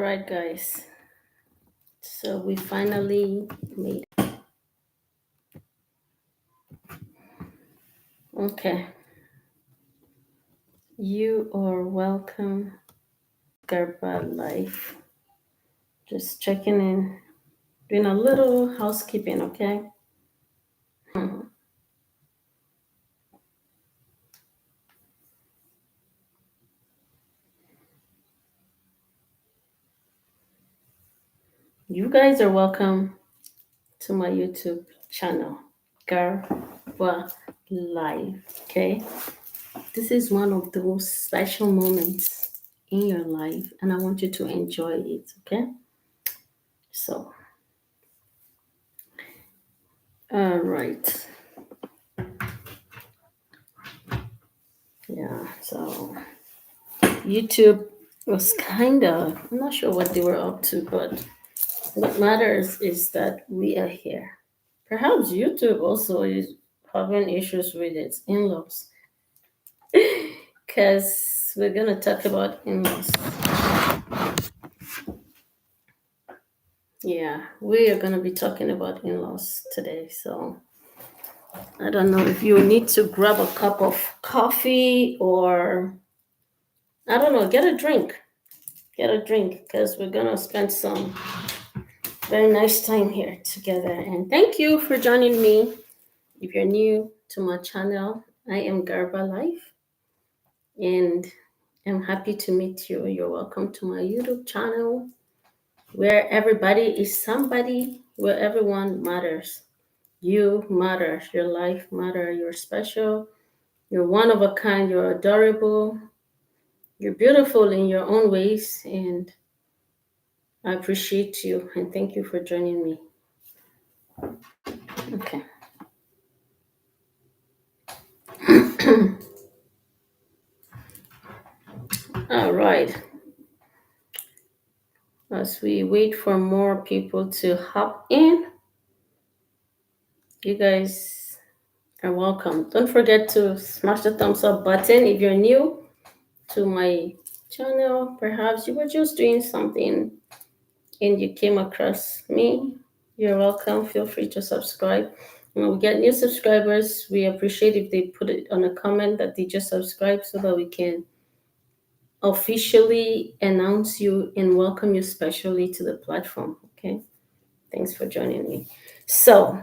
right, guys. So we finally made it. Okay. You are welcome, GarbaLife. Just checking in, doing a little housekeeping, okay? Mhm. You guys are welcome to my YouTube channel, GarbaLife, okay? This is one of those special moments in your life, and I want you to enjoy it, okay? So, all right. Yeah, so YouTube was kind of, I'm not sure what they were up to, but what matters is that we are here. Perhaps YouTube also is having issues with its in laws because we're going to talk about in laws. Yeah, we are going to be talking about in laws today. So I don't know if you need to grab a cup of coffee or, I don't know, get a drink. Get a drink because we're going to spend some very nice time here together. And thank you for joining me. If you're new to my channel, I am GarbaLife and I'm happy to meet you. You're welcome to my YouTube channel where everybody is somebody, where everyone matters. You matter, your life matter, you're special, you're one of a kind, you're adorable, you're beautiful in your own ways, and I appreciate you and thank you for joining me. Okay. All right. As we wait for more people to hop in, you guys are welcome. Don't forget to smash the thumbs up button if you're new to my channel. Perhaps you were just doing something and you came across me. You're welcome. Feel free to subscribe. When we get new subscribers, we appreciate if they put it on a comment that they just subscribed so that we can officially announce you and welcome you specially to the platform. Okay. Thanks for joining me. So,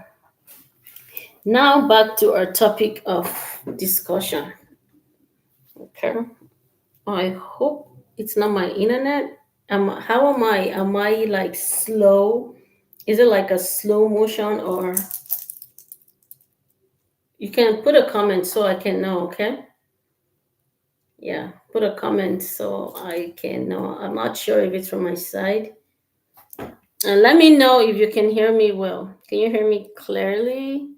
now back to our topic of discussion. Okay. I hope it's not my internet. How am I? Am I like slow? Is it like a slow motion or you can put a comment so I can know, okay? Yeah, put a comment so I can know. I'm not sure if it's from my side. And let me know if you can hear me well. Can you hear me clearly?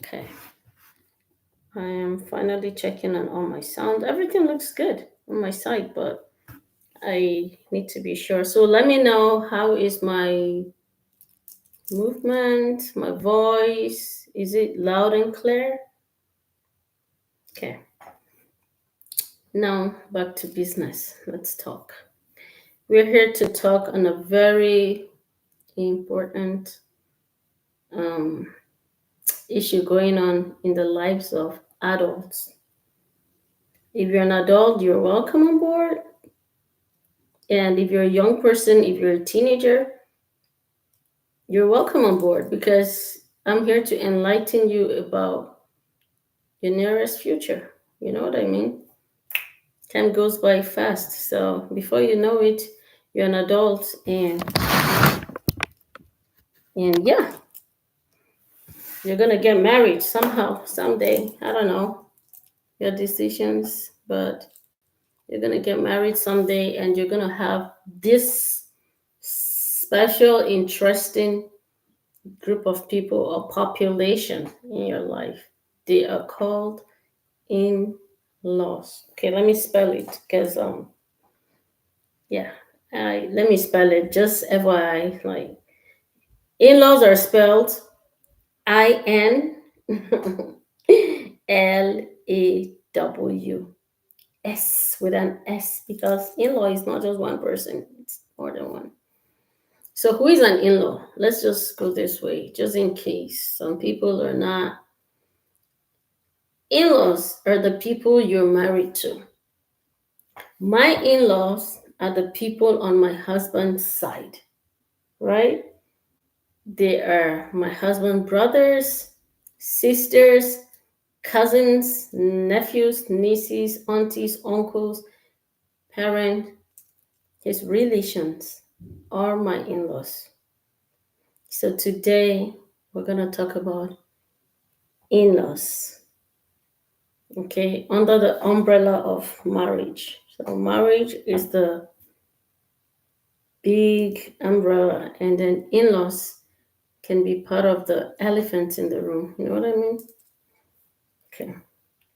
Okay. I am finally checking on all my sound. Everything looks good on my side, but I need to be sure. So let me know, how is my movement, my voice? Is it loud and clear? Okay. Now back to business. Let's talk. We're here to talk on a very important um, issue going on in the lives of adults. If you're an adult, you're welcome on board. And if you're a young person, if you're a teenager, you're welcome on board because I'm here to enlighten you about your nearest future. You know what I mean? Time goes by fast. So before you know it, you're an adult and yeah, you're gonna get married somehow, someday. I don't know your decisions, but you're gonna get married someday and you're gonna have this special, interesting group of people or population in your life. They are called in laws. Okay, let me spell it because yeah, let me spell it just FYI. Like in laws are spelled INLAW. S, with an S, because in-law is not just one person, it's more than one. So who is an in-law? Let's just go this way, just in case some people are not. In-laws are the people you're married to. My in-laws are the people on my husband's side, right? They are my husband's brothers, sisters, cousins, nephews, nieces, aunties, uncles, parents, his relations are my in-laws. So today we're going to talk about in-laws, okay, under the umbrella of marriage. So marriage is the big umbrella, and then in-laws can be part of the elephant in the room. You know what I mean? Okay.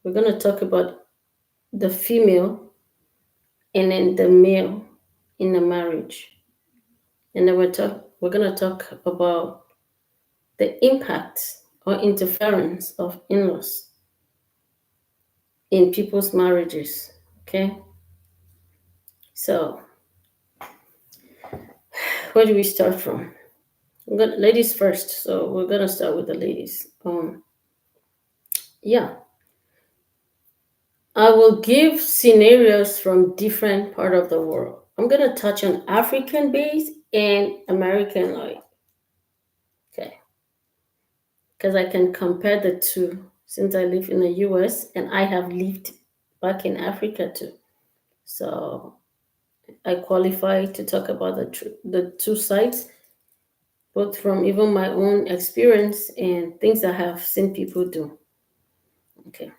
We're going to talk about the female and then the male in the marriage. And then we're going to talk about the impact or interference of in-laws in people's marriages. Okay? So, where do we start from? Ladies first. So, we're going to start with the ladies. Yeah. I will give scenarios from different part of the world. I'm going to touch on African base and American life. Okay. Because I can compare the two since I live in the US and I have lived back in Africa too. So I qualify to talk about the two sides, both from even my own experience and things I have seen people do. Okay.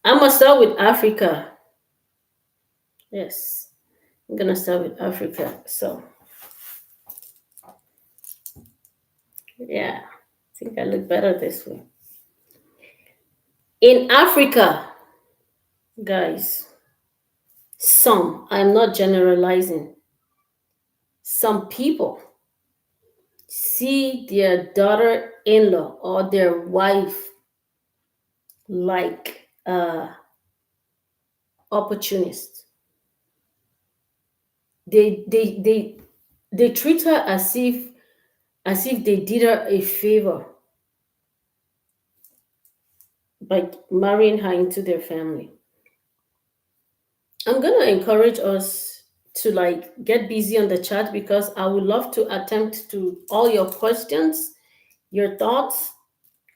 I'm going to start with Africa. Yes. I'm going to start with Africa. So, yeah, I think I look better this way. In Africa, guys, I'm not generalizing, some people see their daughter in law or their wife like opportunists. They treat her as if they did her a favor by marrying her into their family. I'm gonna encourage us to like get busy on the chat because I would love to attempt to all your questions, your thoughts,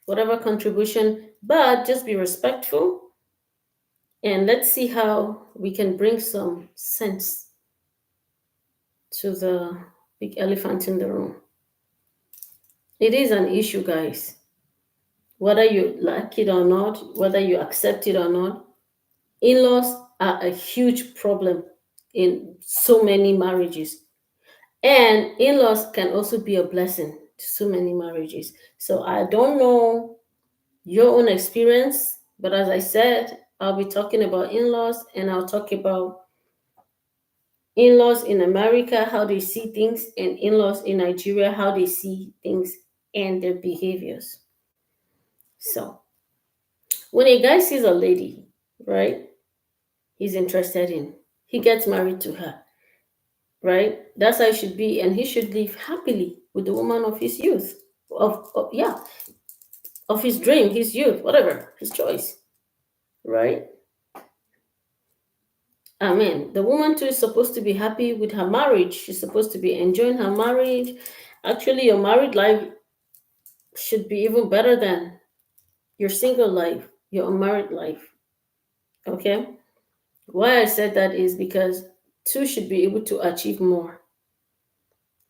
whatever contribution, but just be respectful and let's see how we can bring some sense to the big elephant in the room. It is an issue, guys. Whether you like it or not, whether you accept it or not, in laws are a huge problem in so many marriages. And in laws can also be a blessing to so many marriages. So I don't know your own experience, but as I said, I'll be talking about in laws and I'll talk about in laws in America, how they see things, and in laws in Nigeria, how they see things and their behaviors. So, when a guy sees a lady, right, he's interested in, he gets married to her, right? That's how it should be, and he should live happily with the woman of his youth, yeah, of his dream, his youth, whatever, his choice, right? Amen. The woman too is supposed to be happy with her marriage. She's supposed to be enjoying her marriage. Actually, your married life should be even better than your single life, your unmarried life. Okay? Why I said that is because two should be able to achieve more.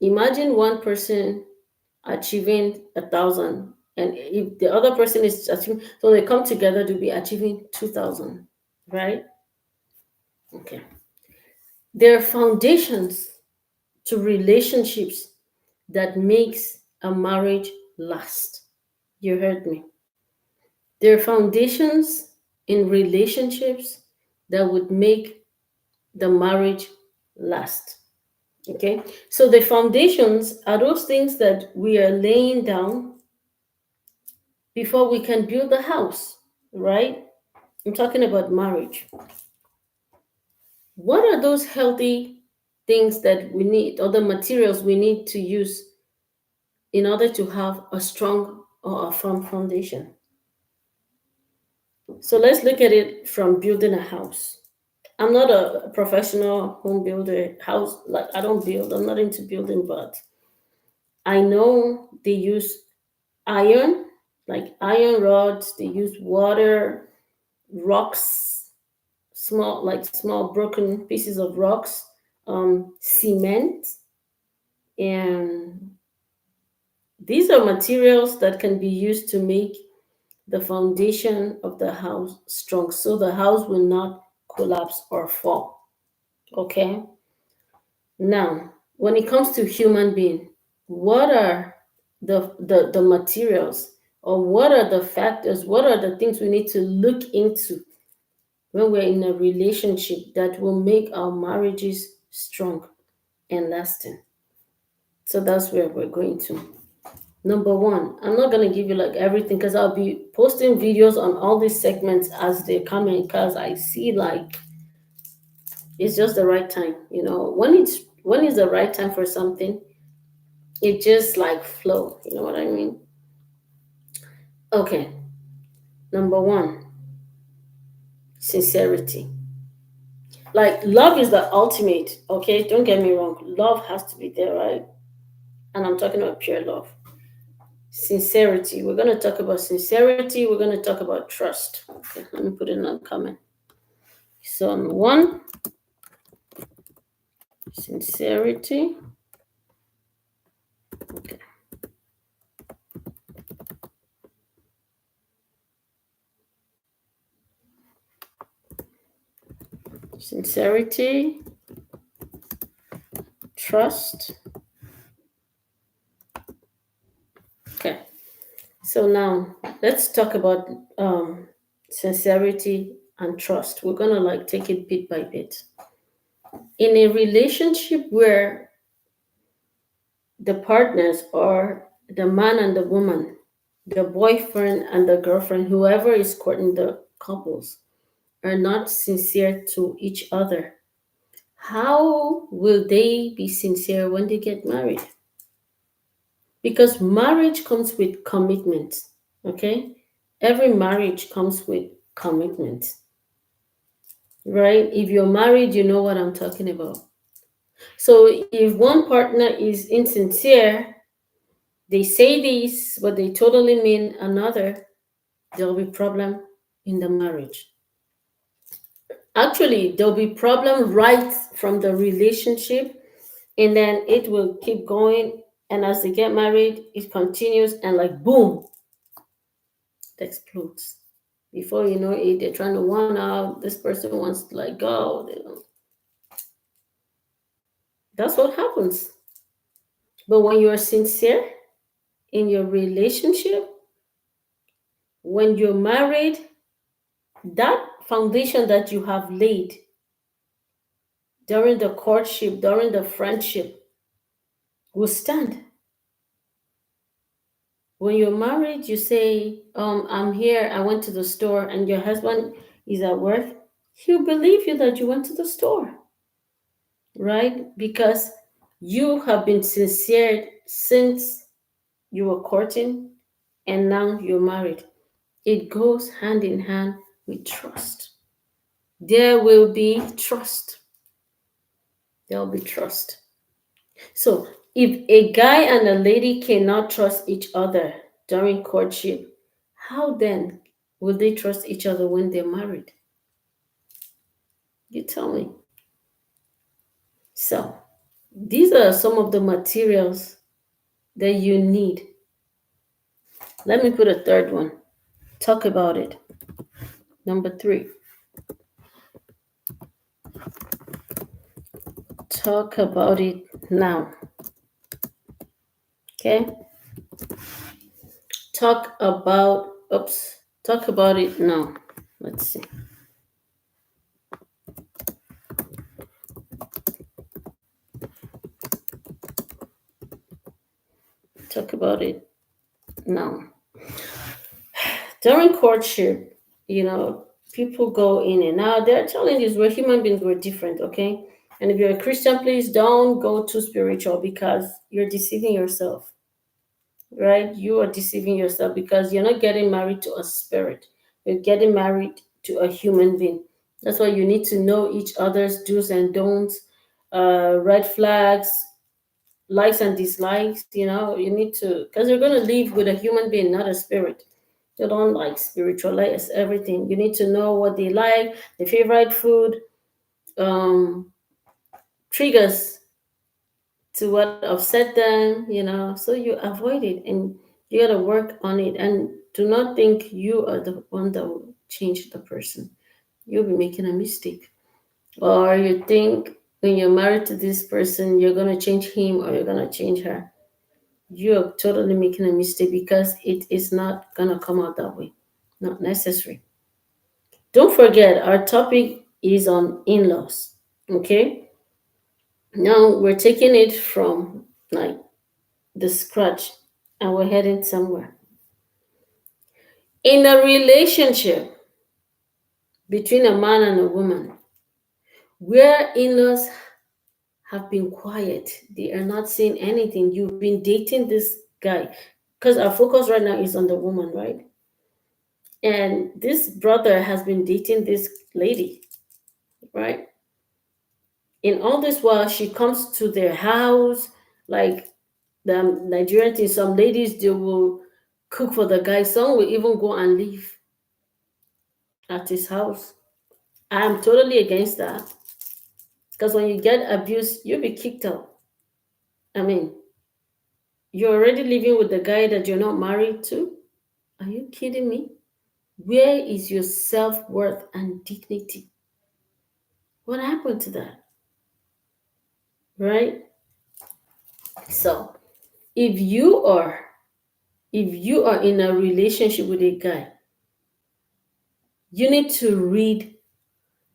Imagine one person achieving 1,000, and if the other person is achieving, so they come together to be achieving 2,000, right? Okay. There are foundations to relationships that makes a marriage last. You heard me. There are foundations in relationships that would make the marriage last. Okay, so the foundations are those things that we are laying down before we can build the house, right? I'm talking about marriage. What are those healthy things that we need, or the materials we need to use in order to have a strong or a firm foundation? So let's look at it from building a house. I'm not a professional home builder, house, like I don't build, I'm not into building, but I know they use iron, like iron rods, they use water, rocks, small broken pieces of rocks, cement, and these are materials that can be used to make the foundation of the house strong so the house will not collapse or fall. Okay? Now, when it comes to human being, what are the materials, or what are the factors, what are the things we need to look into when we're in a relationship that will make our marriages strong and lasting? So that's where we're going to. Number one, I'm not gonna give you like everything because I'll be posting videos on all these segments as they come in because I see like it's just the right time. When it's the right time for something, it just like flow. You know what I mean? Okay, number one, sincerity. Like love is the ultimate. Okay, don't get me wrong. Love has to be there, right? And I'm talking about pure love. Sincerity. We're gonna talk about sincerity. We're gonna talk about trust. Okay, let me put it in a comment. So one, sincerity. Okay. Sincerity, trust. Okay. So now let's talk about sincerity and trust. We're gonna like take it bit by bit. In a relationship where the partners are the man and the woman, the boyfriend and the girlfriend, whoever is courting the couples, are not sincere to each other, how will they be sincere when they get married? Because marriage comes with commitment. Okay, every marriage comes with commitment, right? If you're married, you know what I'm talking about. So if one partner is insincere, they say this but they totally mean another, there'll be problem in the marriage. Actually, there'll be problem right from the relationship, and then it will keep going, and as they get married it continues, and like boom, it explodes. Before you know it, they're trying to one out. This person wants to like go. That's what happens. But when you're sincere in your relationship, when you're married, that foundation that you have laid during the courtship, during the friendship, will stand. When you're married, you say, I'm here, I went to the store, and your husband is at work, he'll believe you that you went to the store, right? Because you have been sincere since you were courting and now you're married. It goes hand in hand with trust. There will be trust. There will be trust. So, if a guy and a lady cannot trust each other during courtship, how then will they trust each other when they're married? You tell me. So, these are some of the materials that you need. Let me put a third one. Talk about it. Number three, talk about it now. Okay? Talk about it now. Let's see. Talk about it now. During courtship, you know, People go in and out. There are challenges. We're human beings, we're different, okay? And if you're a Christian, please don't go too spiritual because you're deceiving yourself, right? You are deceiving yourself because you're not getting married to a spirit, you're getting married to a human being. That's why you need to know each other's do's and don'ts, red flags, likes and dislikes. You need to, because you're going to live with a human being, not a spirit. You don't like spiritualize everything. You need to know what they like, their favorite food, um, triggers to what upset them, so you avoid it and you got to work on it. And do not think you are the one that will change the person. You'll be making a mistake. Or you think when you're married to this person, you're going to change him or you're going to change her. You're totally making a mistake because it is not going to come out that way. Not necessary. Don't forget, our topic is on in laws. Okay? Now we're taking it from like the scratch and we're heading somewhere. In a relationship between a man and a woman, where in laws have been quiet, they are not saying anything. You've been dating this guy because our focus right now is on the woman, right? And this brother has been dating this lady, right? In all this while, she comes to their house, like the Nigerian thing. Some ladies, they will cook for the guy. Some will even go and live at his house. I'm totally against that because when you get abused, you'll be kicked out. I mean, you're already living with the guy that you're not married to. Are you kidding me? Where is your self worth and dignity? What happened to that? Right? So, if you are if you are in a relationship with a guy, you need to read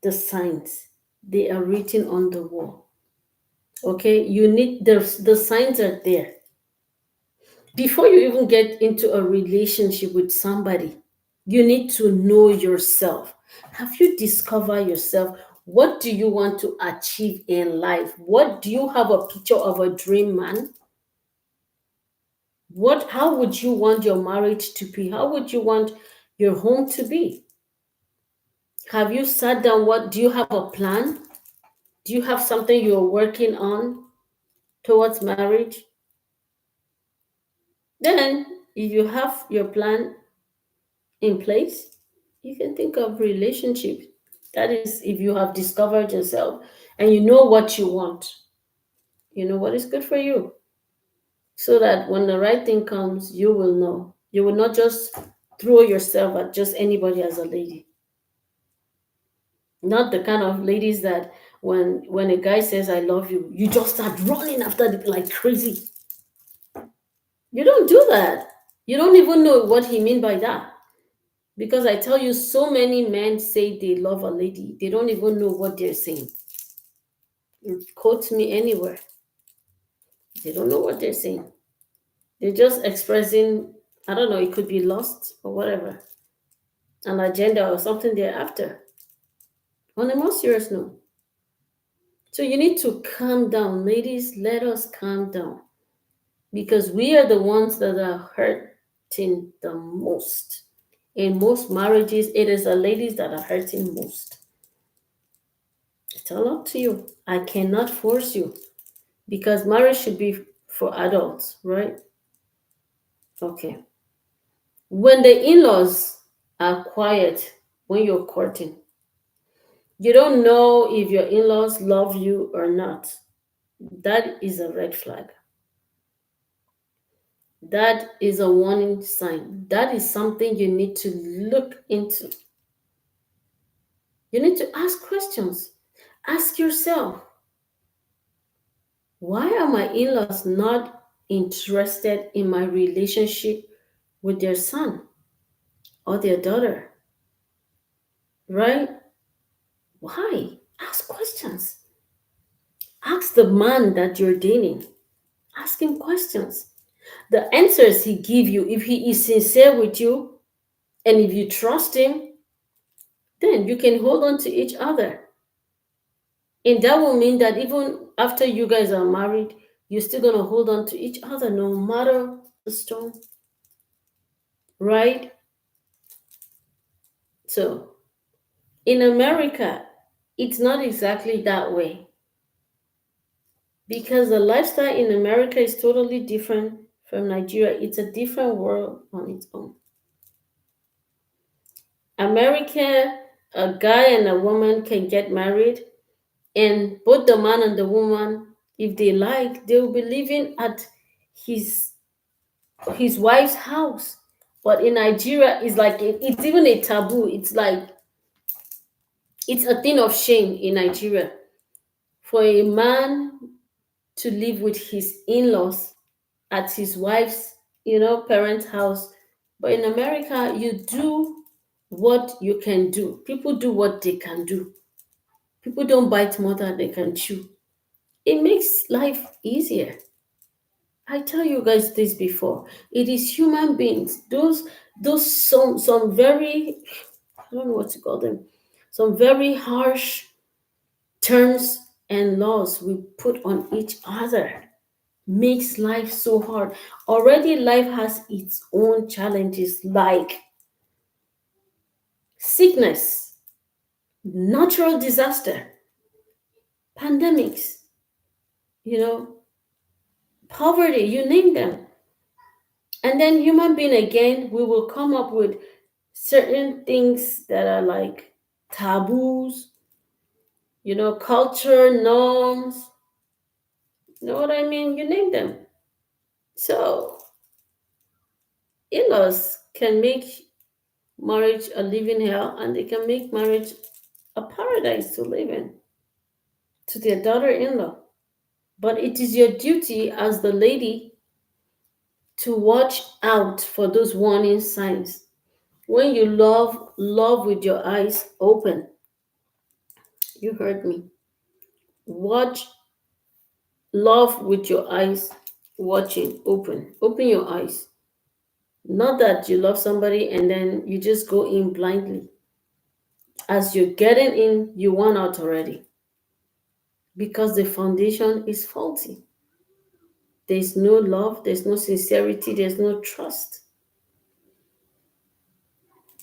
the signs. They are written on the wall. Okay? You need the signs are there. Before you even get into a relationship with somebody, you need to know yourself. Have you discovered yourself? What do you want to achieve in life? What do you have a picture of a dream man? How would you want your marriage to be? How would you want your home to be? Have you sat down? What do you have a plan? Do you have something you're working on towards marriage? Then, if you have your plan in place, you can think of relationships. That is, if you have discovered yourself and you know what you want, you know what is good for you, so that when the right thing comes, you will know. You will not just throw yourself at just anybody as a lady. Not the kind of ladies that when a guy says I love you, you just start running after it like crazy. You don't do that. You don't even know what he mean by that. Because I tell you, so many men say they love a lady, they don't even know what they're saying. You quote me anywhere. They don't know what they're saying. They're just expressing, I don't know, it could be lust or whatever, an agenda or something they're after. On a more serious note. So you need to calm down. Ladies, let us calm down. Because we are the ones that are hurting the most. In most marriages, it is the ladies that are hurting most. It's all up to you. I cannot force you because marriage should be for adults, right? Okay. When the in laws are quiet when you're courting, you don't know if your in laws love you or not. That is a red flag. That is a warning sign. That is something you need to look into. You need to ask questions. Ask yourself, why are my in laws not interested in my relationship with their son or their daughter? Right? Why? Ask questions. Ask the man that you're dating. Ask him questions. The answers he give you, if he is sincere with you and if you trust him, then you can hold on to each other. And that will mean that even after you guys are married, you're still going to hold on to each other no matter the storm, right? So in America, it's not exactly that way because the lifestyle in America is totally different from Nigeria. It's a different world on its own. America, a guy and a woman can get married, and both the man and the woman, if they like, they will be living at his his wife's house. But in Nigeria, it's like it's even a taboo. It's like it's a thing of shame in Nigeria for a man to live with his in-laws at his wife's, parents' house. But in America, you do what you can do. People do what they can do. People don't bite more than they can chew. It makes life easier. I tell you guys this before. It is human beings. Those some very, I don't know what to call them. Some very harsh terms and laws we put on each other makes life so hard. Already life has its own challenges like sickness, natural disaster, pandemics, you know, poverty, you name them. And then human being again, we will come up with certain things that are like taboos, culture, norms, you know what I mean? You name them. So in-laws can make marriage a living hell and they can make marriage a paradise to live in to their daughter-in-law. But it is your duty as the lady to watch out for those warning signs. When you love with your eyes open. You heard me. Watch love with your eyes watching open. Open your eyes. Not that you love somebody and then you just go in blindly. As you're getting in, you want out already because the foundation is faulty. There's no love, there's no sincerity, there's no trust.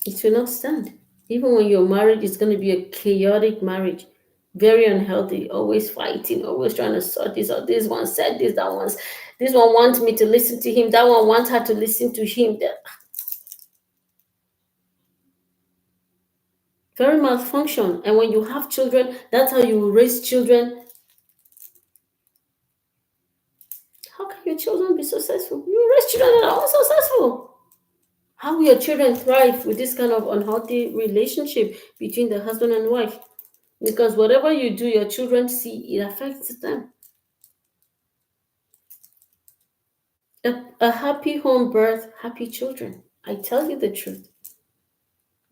It will not stand. Even when you're married, it's going to be a chaotic marriage, very unhealthy, always fighting, always trying to sort this out. This one said this, this one wants me to listen to him, that one wants her to listen to him. Very malfunction. And when you have children, that's how you raise children. How can your children be successful? You raise children that are unsuccessful. How will your children thrive with this kind of unhealthy relationship between the husband and wife? Because whatever you do, your children see, it affects them. A happy home birth, happy children. I tell you the truth.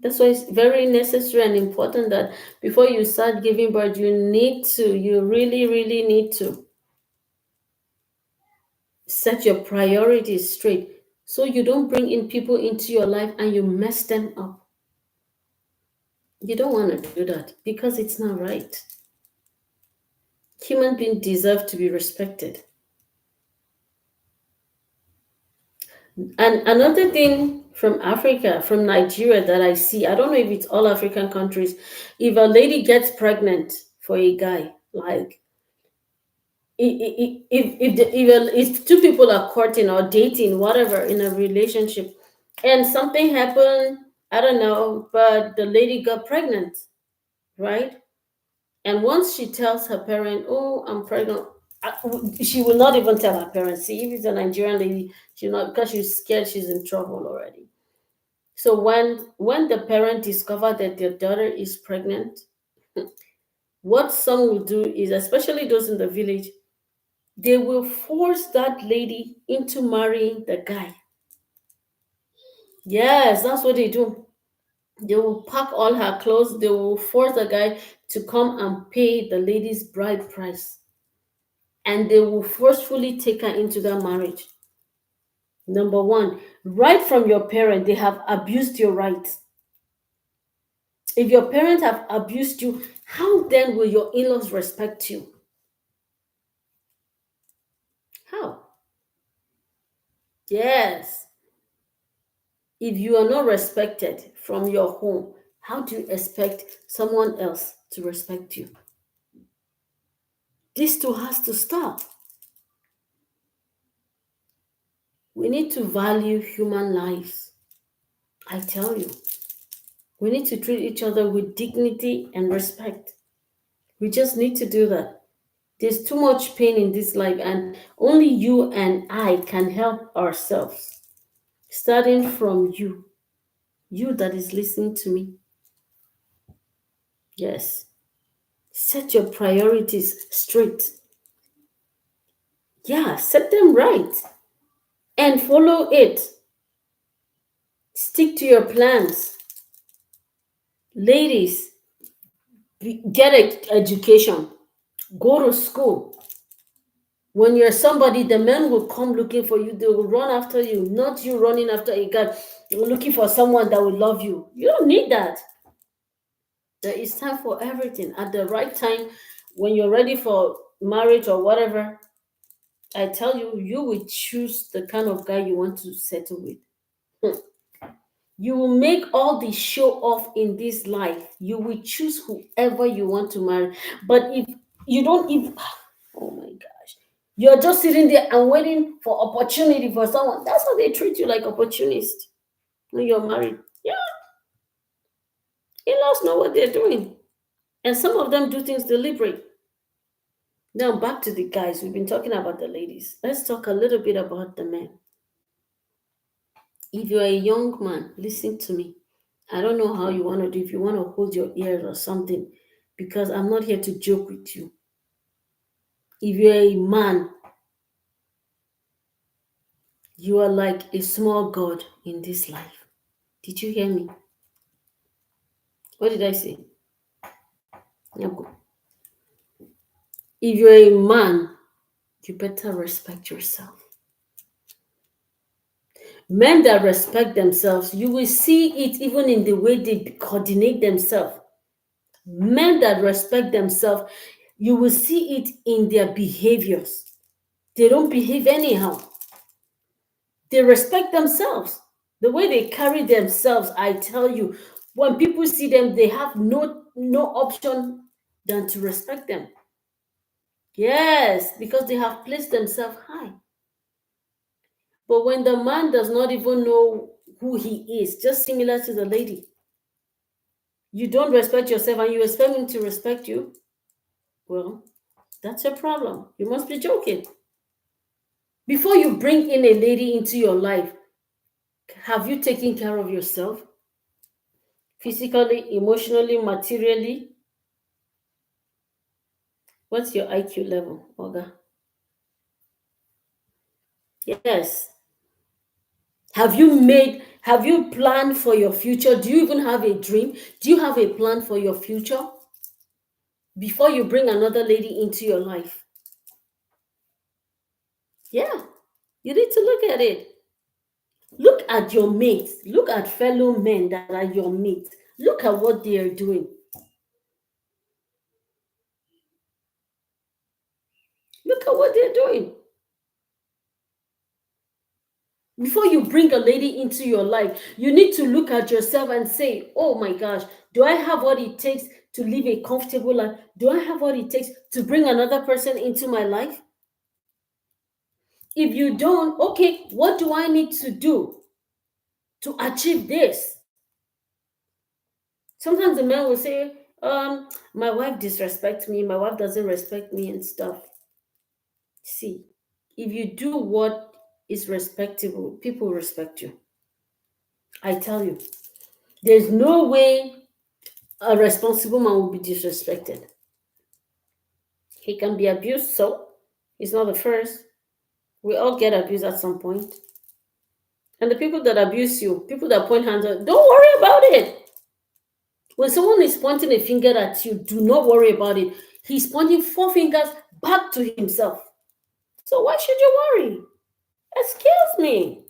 That's why it's very necessary and important that before you start giving birth, you really, really need to set your priorities straight so you don't bring in people into your life and you mess them up. You don't want to do that because it's not right. Human beings deserve to be respected. And another thing from Africa, from Nigeria that I see, I don't know if it's all African countries, if a lady gets pregnant for a guy, like if two people are courting or dating, whatever, in a relationship, and something happened, I don't know, but the lady got pregnant, right? And once she tells her parent, "Oh, I'm pregnant," she will not even tell her parents. See, if it's a Nigerian lady, she'll not because she's scared she's in trouble already. So when the parent discover that their daughter is pregnant, what some will do is, especially those in the village, they will force that lady into marrying the guy. Yes, that's what they do. They will pack all her clothes, they will force the guy to come and pay the lady's bride price. And they will forcefully take her into that marriage. Number one, right from your parent, they have abused your rights. If your parents have abused you, how then will your in-laws respect you? How? Yes. If you are not respected from your home, how do you expect someone else to respect you? This too has to stop. We need to value human lives. I tell you, we need to treat each other with dignity and respect. We just need to do that. There's too much pain in this life, and only you and I can help ourselves. Starting from you, you that is listening to me. Yes. Set your priorities straight. Yeah, set them right and follow it. Stick to your plans. Ladies, get education. Go to school. When you're somebody, the men will come looking for you. They will run after you, not you running after a guy looking for someone that will love you. You don't need that. There is time for everything. At the right time, when you're ready for marriage or whatever, I tell you, you will choose the kind of guy you want to settle with. Hmm. You will make all the show off in this life. You will choose whoever you want to marry. But if you don't even, oh my gosh, you're just sitting there and waiting for opportunity for someone. That's how they treat you, like opportunist when you're married. Yeah, in-laws know what they're doing. And some of them do things deliberate. Now back to the guys. We've been talking about the ladies. Let's talk a little bit about the men. If you're a young man, listen to me. I don't know how you want to do, if you want to hold your ears or something, because I'm not here to joke with you. If you're a man, you are like a small god in this life. Did you hear me? What did I say? Nyako. If you're a man, you better respect yourself. Men that respect themselves, you will see it even in the way they coordinate themselves. Men that respect themselves, you will see it in their behaviors. They don't behave anyhow. They respect themselves. The way they carry themselves, I tell you, when people see them, they have no option than to respect them. Yes, because they have placed themselves high. But when the man does not even know who he is, just similar to the lady, you don't respect yourself and you expect him to respect you, well, that's a problem. You must be joking. Before you bring in a lady into your life, have you taken care of yourself? Physically, emotionally, materially? What's your IQ level, Oga? Yes. Have you planned for your future? Do you even have a dream? Do you have a plan for your future before you bring another lady into your life? Yeah, you need to look at it. Look at your mates. Look at fellow men that are your mates. Look at what they are doing. Look at what they're doing. Before you bring a lady into your life, you need to look at yourself and say, oh my gosh, do I have what it takes to live a comfortable life? Do I have what it takes to bring another person into my life? If you don't, okay, what do I need to do to achieve this? Sometimes the man will say, my wife disrespects me, my wife doesn't respect me and stuff. See, if you do what is respectable, people respect you. I tell you, there's no way a responsible man will be disrespected. He can be abused, so he's not the first. We all get abused at some point. And the people that abuse you, people that point hands at, don't worry about it. When someone is pointing a finger at you, do not worry about it. He's pointing four fingers back to himself. So why should you worry? Excuse me.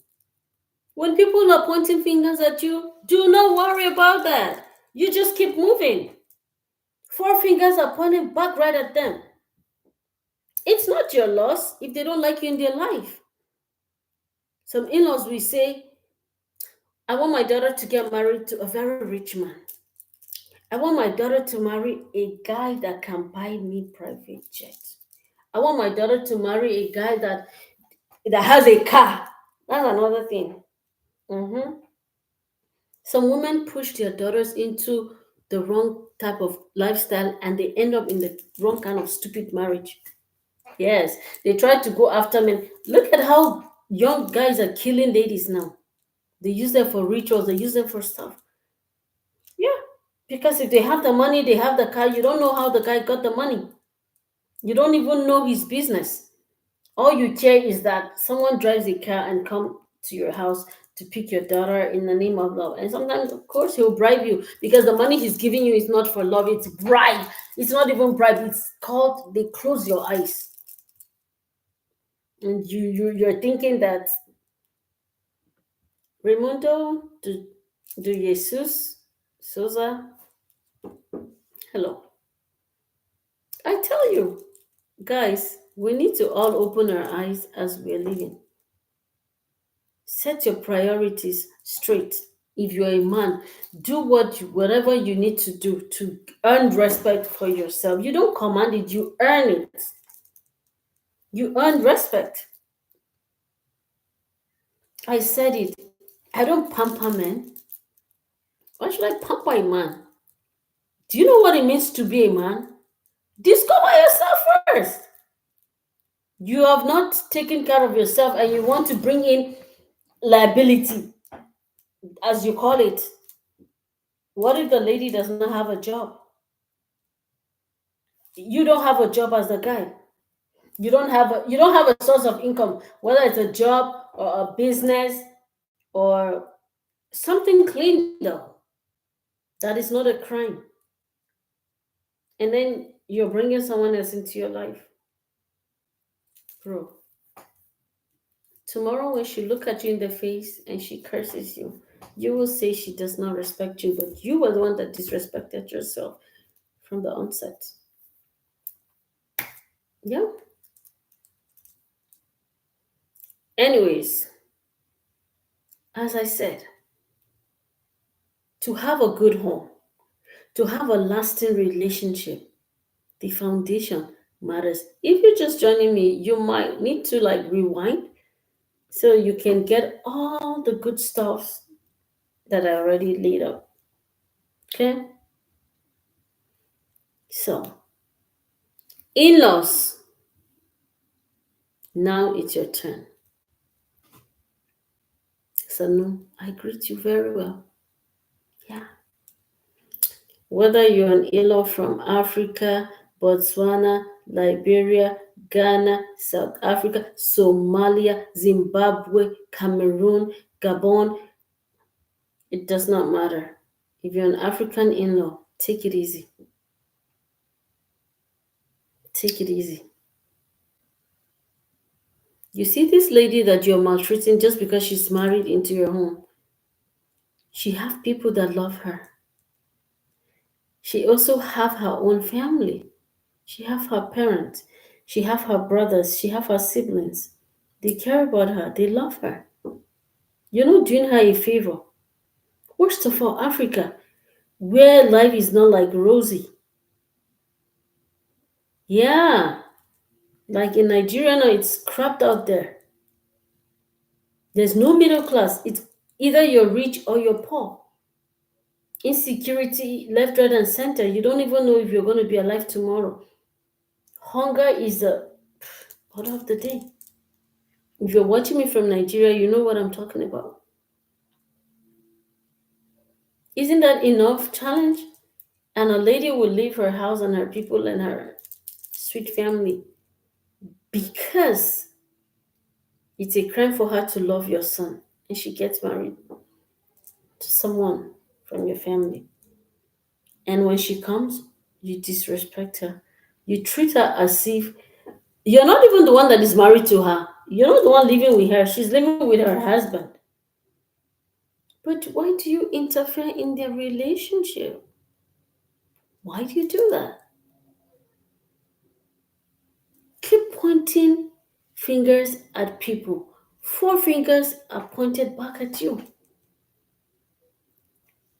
When people are pointing fingers at you, do not worry about that. You just keep moving. Four fingers are pointing back right at them. It's not your loss if they don't like you in their life. Some in laws will say, I want my daughter to get married to a very rich man. I want my daughter to marry a guy that can buy me private jet. I want my daughter to marry a guy that has a car. That's another thing. Mhm. Some women push their daughters into the wrong type of lifestyle and they end up in the wrong kind of stupid marriage. Yes, they try to go after men. Look at how young guys are killing ladies now. They use them for rituals, they use them for stuff. Yeah, because if they have the money, they have the car, you don't know how the guy got the money. You don't even know his business. All you care is that someone drives a car and come to your house to pick your daughter in the name of love. And sometimes, of course, he'll bribe you because the money he's giving you is not for love, it's bribe. It's not even bribe, it's called they close your eyes. And you're thinking that Raimundo do Jesus Souza, hello. I tell you, guys, we need to all open our eyes as we're living. Set your priorities straight. If you're a man, do whatever you need to do to earn respect for yourself. You don't command it, you earn it. You earn respect. I said it. I don't pamper men. Why should I pamper a man? Do you know what it means to be a man? Discover yourself first. You have not taken care of yourself and you want to bring in liability, as you call it. What if the lady does not have a job? You don't have a job as the guy. You don't have a source of income, whether it's a job or a business or something clean though. That is not a crime. And then you're bringing someone else into your life, bro. Tomorrow, when she look at you in the face and she curses you, you will say she does not respect you, but you were the one that disrespected yourself from the onset. Yeah. Anyways, as I said, to have a good home, to have a lasting relationship, the foundation matters. If you're just joining me, you might need to like rewind so you can get all the good stuff that I already laid up. Okay? So, in laws, now it's your turn. Sanu, I greet you very well. Yeah. Whether you're an in law from Africa, Botswana, Liberia, Ghana, South Africa, Somalia, Zimbabwe, Cameroon, Gabon, it does not matter. If you're an African in law, take it easy. Take it easy. You see this lady that you're maltreating just because she's married into your home. She have people that love her. She also have her own family. She have her parents. She have her brothers. She have her siblings. They care about her. They love her. You're not doing her a favor. Worst of all, Africa, where life is not like rosy. Yeah, like in Nigeria now, it's crapped out there. There's no middle class. It's either you're rich or you're poor. Insecurity left, right, and center. You don't even know if you're going to be alive tomorrow. Hunger is the order of the day. If you're watching me from Nigeria, you know what I'm talking about. Isn't that enough challenge? And a lady will leave her house and her people and her sweet family because it's a crime for her to love your son. And she gets married to someone from your family. And when she comes, you disrespect her. You treat her as if you're not even the one that is married to her. You're not the one living with her. She's living with her husband. But why do you interfere in their relationship? Why do you do that? Keep pointing fingers at people. Four fingers are pointed back at you.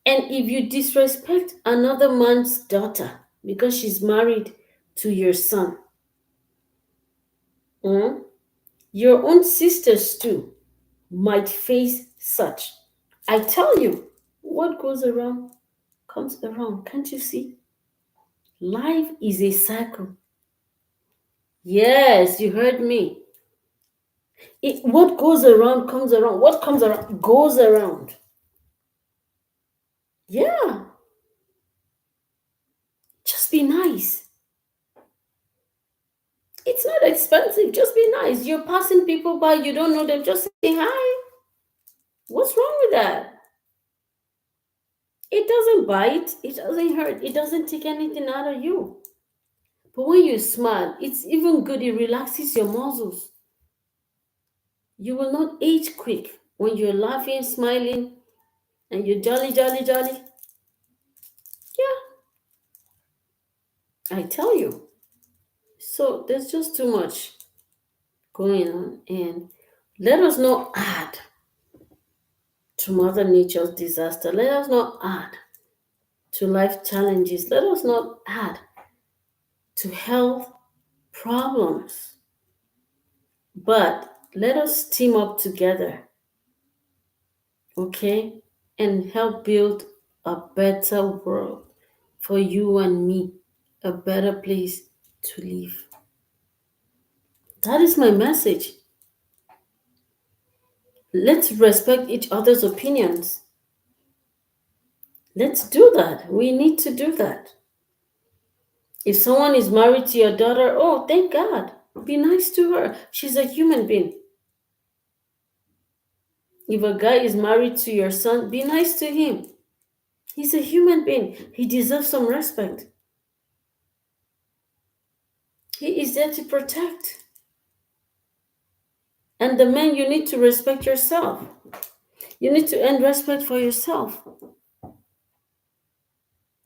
And if you disrespect another man's daughter because she's married to your son, mm, your own sisters too might face such. I tell you, what goes around comes around. Can't you see? Life is a cycle. Yes, you heard me. What goes around comes around. What comes around goes around. Yeah, just be nice. It's not expensive. Just be nice. You're passing people by, you don't know them, just say hi. What's wrong with that? It doesn't bite, it doesn't hurt, it doesn't take anything out of you. But when you smile, it's even good. It relaxes your muscles. You will not age quick when you're laughing, smiling, and you're jolly, jolly, jolly. Yeah, I tell you. So there's just too much going on, and let us not add to Mother Nature's disaster. Let us not add to life challenges. Let us not add to health problems. But let us team up together, okay, and help build a better world for you and me, a better place to live. That is my message. Let's respect each other's opinions. Let's do that. We need to do that. If someone is married to your daughter, oh, thank God. Be nice to her. She's a human being. If a guy is married to your son, be nice to him. He's a human being. He deserves some respect. He is there to protect. And the man, you need to respect yourself. You need to earn respect for yourself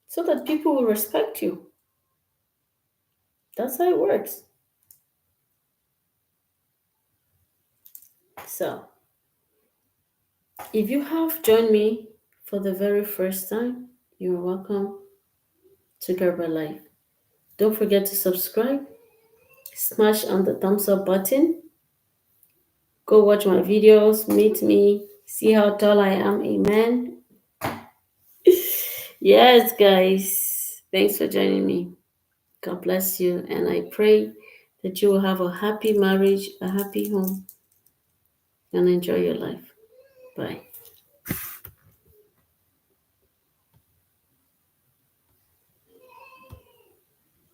so that people will respect you. That's how it works. So, if you have joined me for the very first time, you're welcome to GarbaLife. Don't forget to subscribe, smash on the thumbs up button, go watch my videos, meet me, see how tall I am. Amen. Yes, guys. Thanks for joining me. God bless you. And I pray that you will have a happy marriage, a happy home, and enjoy your life. Bye.